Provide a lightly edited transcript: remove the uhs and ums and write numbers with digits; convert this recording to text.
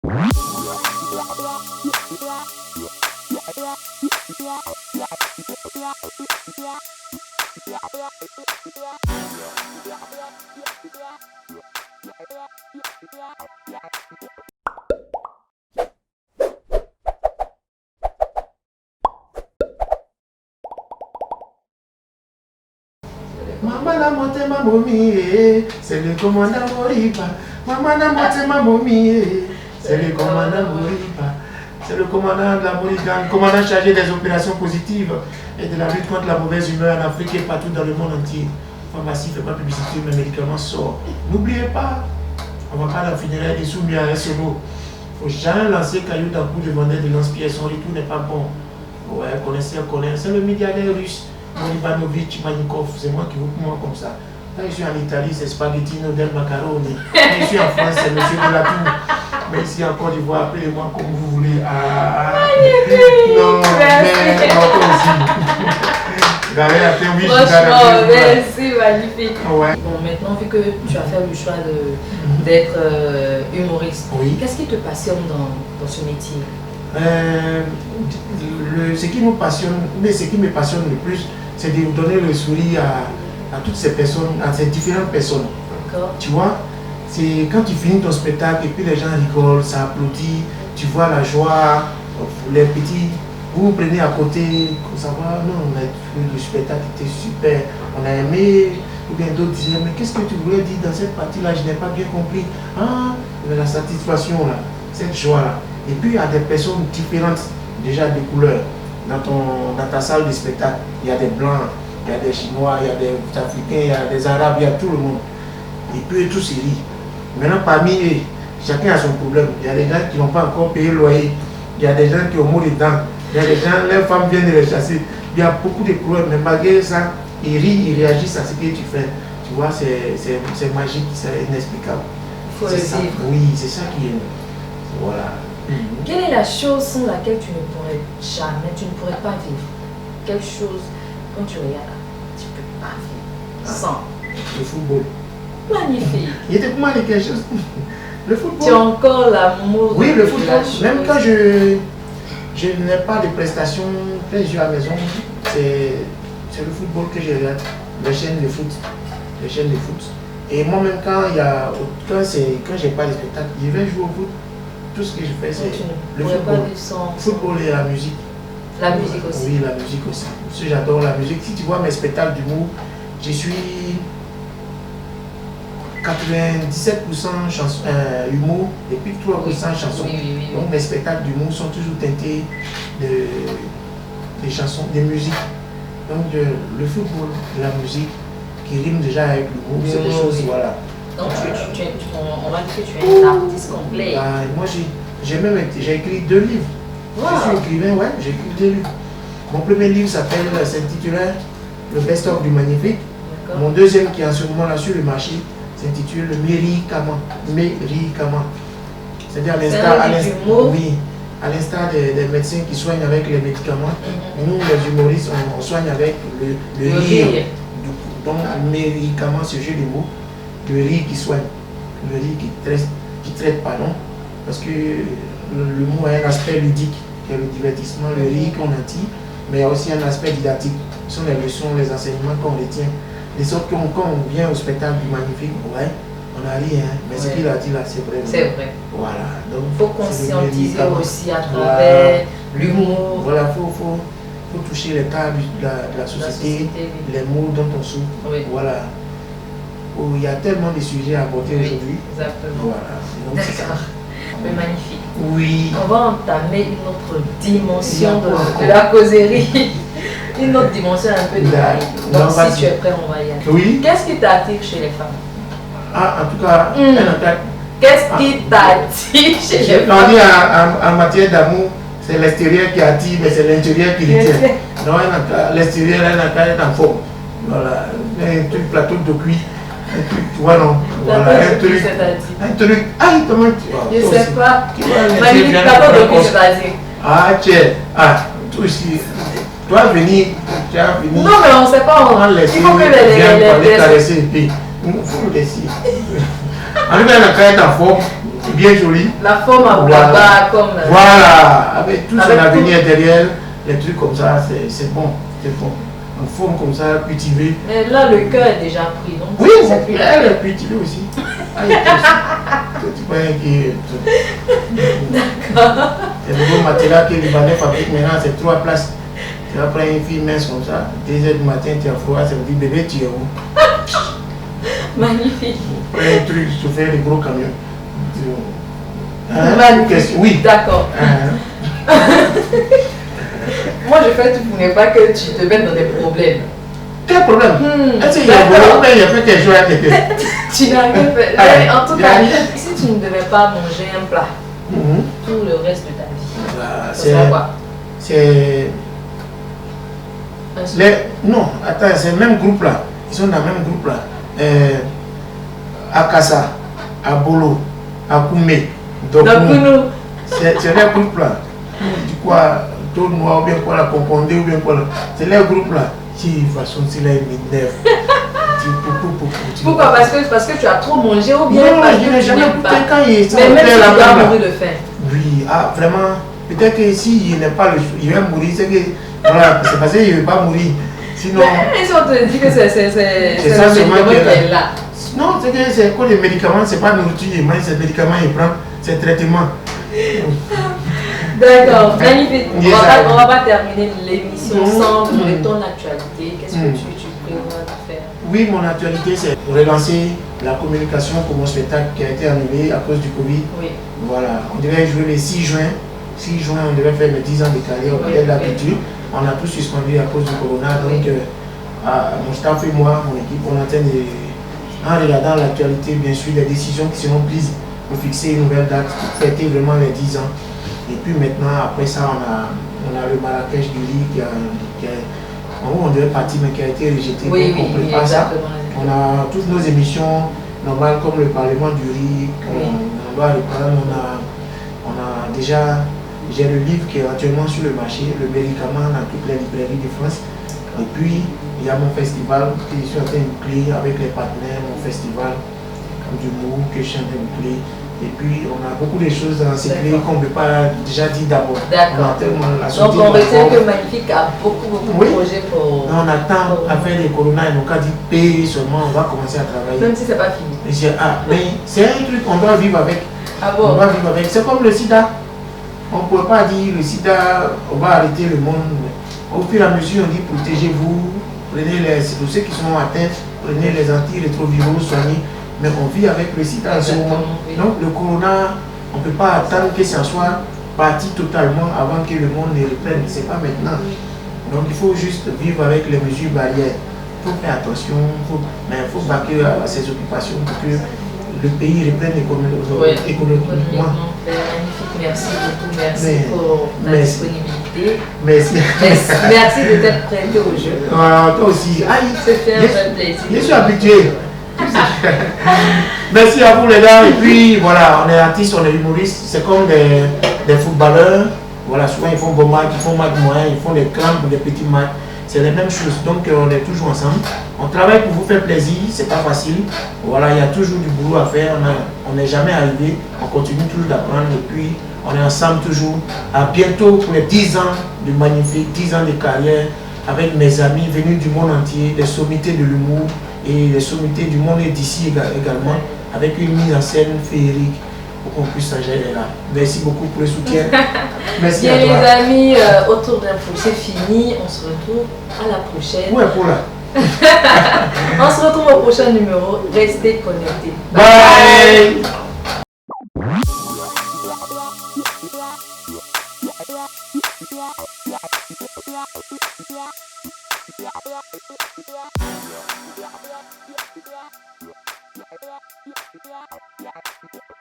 Maman n'a monté ma momie, c'est le commandant Moriba. Maman n'a monté ma momie, c'est le commandant Moriba. C'est le commandant de la Morigane, commandant chargé des opérations positives et de la lutte contre la mauvaise humeur en Afrique et partout dans le monde entier. Pharmacie ne fait pas publicité, mais médicaments sortent. N'oubliez pas, on va pas la funéraire des soumis à un solo. Il ne faut jamais lancer caillou d'un coup de vendeur de lance-pierre, son retour n'est pas bon. Ouais, connaissez, c'est le milliardaire russe. Ivanovich Manikov, c'est moi qui vous prends comme ça. Quand je suis en Italie, c'est Spaghettino del Macaroni. Quand je suis en France, c'est Monsieur de la Tour. Mais ici en Côte d'Ivoire, appelez-moi comme vous voulez. Non, mais encore aussi. Franchement, merci, magnifique. Ouais. Bon, maintenant, vu que tu as fait le choix d'être humoriste, oui. Qu'est-ce qui te passionne dans ce métier? Ce qui nous passionne, mais ce qui me passionne le plus, c'est de donner le sourire à toutes ces personnes, à ces différentes personnes. Tu vois, c'est quand tu finis ton spectacle et puis les gens rigolent, ça applaudit, tu vois la joie, les petits, vous vous prenez à côté, ça va, non, on a vu le spectacle était super, on a aimé, ou bien d'autres disaient, mais qu'est-ce que tu voulais dire dans cette partie-là, je n'ai pas bien compris. Ah, mais la satisfaction là, cette joie-là. Et puis il y a des personnes différentes, déjà des couleurs. Dans ta salle de spectacle, il y a des blancs, il y a des chinois, il y a des africains, il y a des arabes, il y a tout le monde. Et puis tous se rient. Maintenant parmi eux, chacun a son problème. Il y a des gens qui n'ont pas encore payé le loyer, il y a des gens qui ont mort dedans, il y a des gens, leurs femmes viennent de les chasser. Il y a beaucoup de problèmes, mais malgré ça, ils rient, ils réagissent à ce que tu fais. Tu vois, c'est magique, c'est inexplicable. Il faut le vivre. Oui, c'est ça qui est. Voilà. Quelle est la chose sans laquelle tu ne pourrais jamais, tu ne pourrais pas vivre? Quelque chose, quand tu regardes, tu ne peux pas vivre sans. Le football. Magnifique. Il était pour moi quelque chose. Le football. Tu as encore l'amour. Oui, le football. Même quand je n'ai pas de prestations, quand je suis à la maison, c'est le football que je regarde. Les chaînes de foot. Les chaînes de foot. Et moi-même, quand j'ai pas de spectacle, je vais jouer au foot. Tout ce que je fais, c'est le football et la musique. La musique aussi. Oui, la musique aussi. Parce que j'adore la musique. Si tu vois mes spectacles d'humour, je suis 97% humour et puis 3% chansons. Oui. Donc mes spectacles d'humour sont toujours teintés de chansons, de musique. Donc le football, la musique, qui rime déjà avec l'humour, c'est des choses, voilà. Donc on va dire que tu es un artiste complet. Moi j'ai écrit 2 livres. Wow. Je suis écrivain, ouais, j'ai écrit 2 livres. Mon premier livre s'intitulait Le Best-of du Magnifique. Mon deuxième qui est en ce moment là sur le marché s'intitule Le Médicament. C'est-à-dire à l'instar des médecins qui soignent avec les médicaments, nous les humoristes on soigne avec le rire. Donc médicament, ce jeu de mots. Le rire qui soigne, le rire qui traite, pardon, parce que le mot a un aspect ludique, qui est le divertissement, le rire qu'on attire, mais il y a aussi un aspect didactique, ce sont les leçons, les enseignements qu'on retient, de sorte que quand on vient au spectacle du Magnifique, ouais, on a ri, hein, mais ce qu'il a dit là, c'est vrai. C'est vrai. Voilà. Donc, il faut conscientiser aussi à travers l'humour. Voilà, faut toucher les cas de la société, les mots dont on souffre. Oui. Voilà. Oh, il y a tellement de sujets à aborder aujourd'hui. Exactement. Voilà. D'accord. Mais magnifique. Oui. On va entamer une autre dimension de la causerie. Une autre dimension un peu détaillée. Donc si tu es prêt, on va y aller. Oui. Qu'est-ce qui t'attire chez les femmes? En tout cas, qu'est-ce qui t'attire chez les femmes? On dit en matière d'amour, c'est l'extérieur qui attire, mais c'est l'intérieur qui retient. Donc l'extérieur, elle est en forme. Voilà. Un truc plateau de cuit. Un truc, tu vois, non. Voilà, un truc. Comment tu. Je sais pas. Magnifique, plateau de cuit, c'est-à-dire. Toi aussi. Tu vas venir. Non, mais on ne sait pas. Il faut que les caresser et puis. Il faut le laisser. En tout cas, elle est en forme. C'est bien joli. La forme à blabla comme... Voilà, avec tout son avenir derrière, les trucs comme ça, c'est bon. C'est bon. En forme comme ça, cultivée. Mais là, le cœur est déjà pris. Donc oui, elle est cultivée aussi. Ah, il tu peux inquiéter. D'accord. C'est le nouveau matelas que les Libanais fabriquent maintenant, c'est 3 places. Tu vas prendre une fille mince comme ça, 2h du matin, tu as froid, ça veut dire bébé, tu es où? Magnifique. Prends un truc, tu fais les gros camions. Magnifique. Oui. D'accord. Moi, je fais tout pour ne pas que tu te mettes dans des problèmes. Quel problème? Est-ce qu'il y a un problème? Il y a fait quelque chose à quelqu'un. Tu n'as rien fait. En tout cas, si tu ne devais pas manger un plat tout le reste de ta vie, c'est quoi? C'est... Non, attends, c'est le même groupe là. Ils sont dans le même groupe là. À Kassa, à Bolo, à Koumé. C'est le groupe là. Du quoi, tout noir ou bien quoi la confondé ou bien quoi là. C'est le groupe là. Si de toute façon, c'est là, il m'énerve. Pourquoi? Parce que tu as trop mangé ou bien non, parce je n'ai jamais goûté quand il est. Mais même si tu dois mourir de faim. Oui, ah, vraiment. Peut-être que s'il n'aime pas le chou, il va mourir. C'est que, voilà, c'est parce qu'il ne veut pas mourir. Sinon. Mais si on te dit que c'est le médicament qui est là. Non, c'est que c'est quoi les médicaments? C'est pas nourriture, c'est médicaments, il prend, c'est traitement. D'accord, magnifique. On va pas terminer l'émission sans parler de ton actualité. Qu'est-ce que tu prévois de faire? Oui, mon actualité, c'est relancer la communication pour mon spectacle qui a été annulé à cause du Covid. Oui. Voilà, on devait jouer le 6 juin. 6 juin, on devait faire mes 10 ans de carrière, comme d'habitude. On a tout suspendu à cause du corona. Donc, mon staff et moi, mon équipe, on attend en regardant l'actualité, bien sûr, les décisions qui seront prises pour fixer une nouvelle date, pour fêter vraiment les 10 ans. Et puis maintenant, après ça, on a le Marrakech du riz en haut, on devait partir, mais qui a été rejeté. Oui, donc, on prépare ça. On a toutes nos émissions normales, comme le Parlement du riz, on doit reprendre. On a déjà, j'ai le livre qui est actuellement sur le marché, le médicament dans toutes les librairies de France. Et puis, il y a mon festival que je suis en train de boucler avec les partenaires, mon festival d'humour que je suis en train de boucler. Et puis, on a beaucoup de choses à enseigner qu'on ne peut pas déjà dire d'abord. D'accord. Donc, on retient que Magnifique a beaucoup de projets pour... Non, on attend à faire les corona et nos cas dit payer seulement, on va commencer à travailler. Même si ce n'est pas fini. Mais c'est un truc qu'on doit vivre avec. Ah bon? On doit vivre avec. C'est comme le sida. On ne peut pas dire le sida, on va arrêter le monde. Au fur et à mesure, on dit protégez-vous, prenez tous ceux qui sont atteints, prenez les antirétroviraux, soignez. Mais on vit avec le sida en ce moment. Donc le corona, on ne peut pas attendre que ça soit parti totalement avant que le monde ne reprenne. Ce n'est pas maintenant. Donc il faut juste vivre avec les mesures barrières. Il faut faire attention, mais il faut vaquer à ses occupations pour que le pays reprenne économiquement. Merci beaucoup, merci pour ta disponibilité. Merci. Merci de t'être prêté au jeu. Toi aussi. C'était un vrai plaisir. Je suis habitué. Merci à vous les gars. Et puis voilà, on est artistes, on est humoristes. C'est comme des footballeurs. Voilà, souvent ils font bon match, ils font match moyen, ils font des grands ou des petits matchs. C'est les mêmes choses. Donc on est toujours ensemble. On travaille pour vous faire plaisir, c'est pas facile. Voilà, il y a toujours du boulot à faire. On n'est jamais arrivé. On continue toujours d'apprendre. Et puis on est ensemble toujours. À bientôt pour les 10 ans de Magnifique, 10 ans de carrière avec mes amis venus du monde entier, des sommités de l'humour et les sommités du monde d'ici également, avec une mise en scène féerique pour qu'on puisse s'engager là. Merci beaucoup pour le soutien. Merci à toi. Les amis, autour d'un pot, c'est fini. On se retrouve à la prochaine. Où est Paula? On se retrouve au prochain numéro. Restez connectés. Bye. Bye.